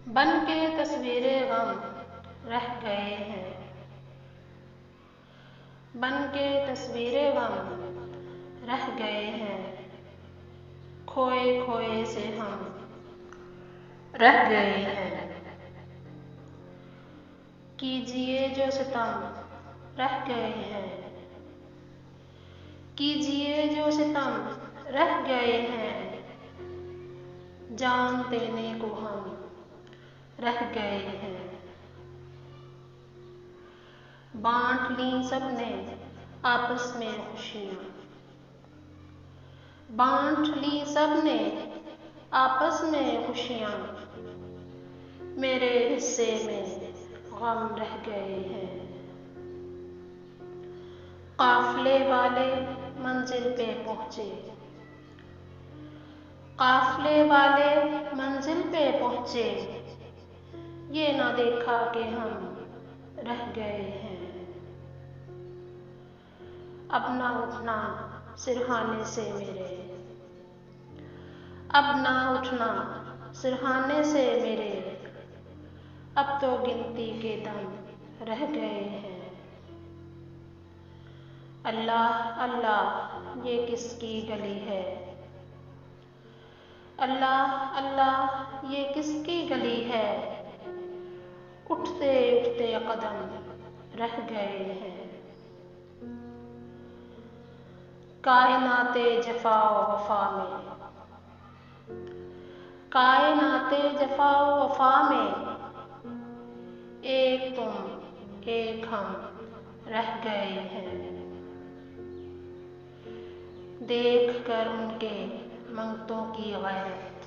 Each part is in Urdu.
بن کے تصویریں غم رہ گئے ہیں، بن کے تصویریں غم رہ گئے ہیں، کھوئے کھوئے سے ہم رہ گئے ہیں۔ کیجئے جو ستم رہ گئے ہیں، کیجئے جو ستم رہ گئے ہیں، جان دینے کو ہم رہ گئے ہیں۔ بانٹ لیں سب نے آپس میں خوشیاں، بانٹ لیں سب نے آپس میں خوشیاں، میرے حصے میں غم رہ گئے ہیں۔ قافلے والے منزل پہ پہنچے، قافلے والے منزل پہ پہنچے، یہ نہ دیکھا کہ ہم رہ گئے ہیں۔ اب نہ اٹھنا سرہانے سے میرے، اب نہ اٹھنا سرہانے سے میرے، اب تو گنتی کے دم رہ گئے ہیں۔ اللہ اللہ یہ کس کی گلی ہے، اللہ اللہ یہ کس کی گلی ہے، اٹھتے اٹھتے قدم رہ گئے ہیں۔ کائنات جفا و وفا میں، کائنات جفا و وفا میں، ایک تم ایک ہم رہ گئے ہیں۔ دیکھ کر ان کے منگتوں کی غیرت،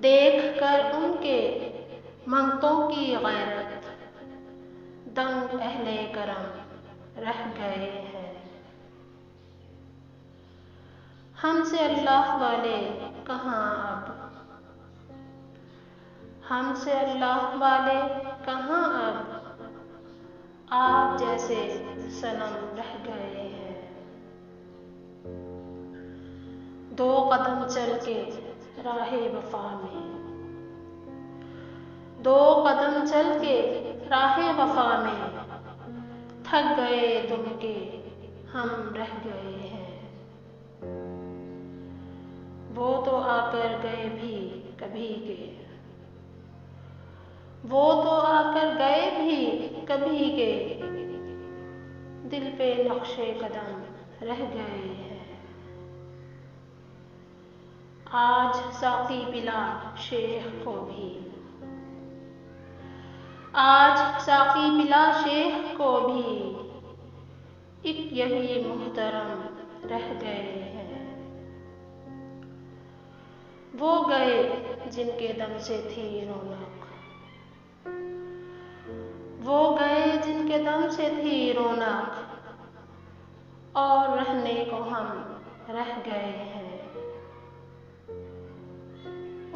دیکھ کر ان کے منگتوں کی غیرت، دنگ اہل کرم رہ گئے ہیں۔ ہم سے اللہ والے کہاں اب، ہم سے اللہ والے کہاں اب، آپ جیسے صنم رہ گئے ہیں۔ دو قدم چل کے راہ وفا میں، دو قدم چل کے راہ وفا میں، تھک گئے تم کہ ہم رہ گئے ہیں۔ وہ تو آ کر گئے بھی کبھی کے، وہ تو آ کر گئے بھی کبھی کے، دل پہ نقش قدم رہ گئے ہیں۔ آج ساقی پلا شیخ کو بھی، آج ساقی پلا شیخ کو بھی، ایک یہی محترم رہ گئے ہیں۔ وہ گئے جن کے دم سے تھی رونق، وہ گئے جن کے دم سے تھی رونق، اور رہنے کو ہم رہ گئے ہیں۔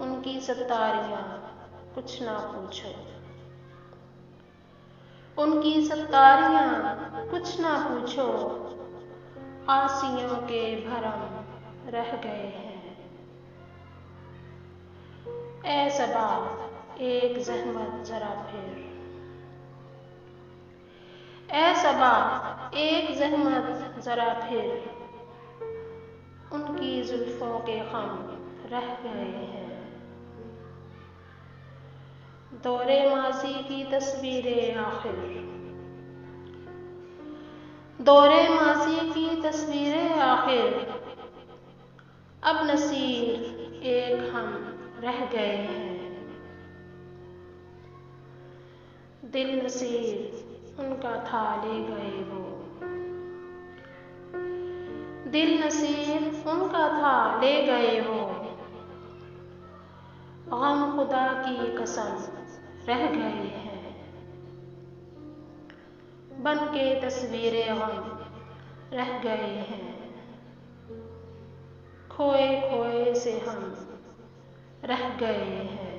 ان کی ستاریاں کچھ نہ پوچھو، ان کی ستاریاں کچھ نہ پوچھو، آسیوں کے بھرم رہ گئے ہیں۔ اے صبا ایک زحمت ذرا پھر، اے صبا ایک زحمت ذرا پھر، ان کی زلفوں کے خم رہ گئے ہیں۔ دور ماضی کی تصویریں آخر، دور ماضی کی تصویریں آخر، اب نصیر ایک ہم رہ گئے ہیں۔ دل نصیر ان کا تھا لے گئے وہ، دل نصیر ان کا تھا لے گئے وہ، غم خدا کی قسم رہ گئے ہیں۔ بن کے تصویریں غم رہ گئے ہیں، کھوئے کھوئے سے ہم رہ گئے ہیں۔